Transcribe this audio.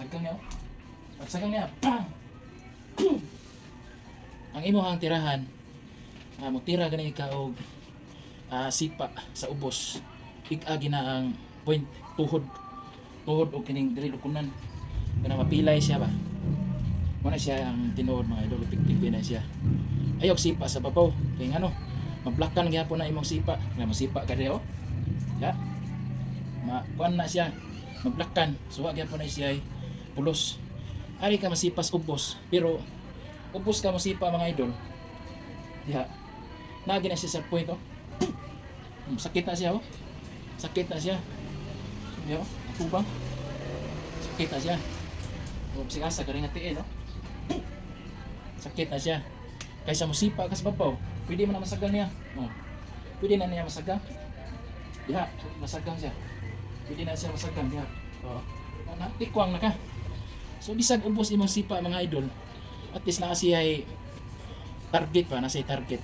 Sagkang niya, oh. Pagsagang niya, bang! Ang imuhang tirahan, mutira gani ka og sipa sa ubos. Ig-agi na ang point tuhod. Tuhod o kining diri lukunan. Kana mapilay siya ba? Muna siya ang tinuod mga idol, epektibo na siya. Ayok sipa sa babaw. Kaya ano, mablakan gyapon na imong sipa. Nga masipa ka diyo. Ya. Kuan na siya. Mablakan. Suwa gyapon na siya ay pulos. Ari ka masipas ubos, pero ubos ka masipa mga idol. Ya. Nagi na siya sa point oh. Sakit na siya oh. Sakit na siya. Yo, ako bang? Sakit na siya. O sigasa ka rin nga tiin oh. Sakit na siya. Kaysa musipa ka sa babaw, pwede mo na masagang niya. Oh. Pwede na niya masagang. Ya, masagang siya. Pwede na siya masagang ya. Oh. Tikwang na ka. So bisag ubos imong sipa mga idol. At least na siya ay target pa, nasa target.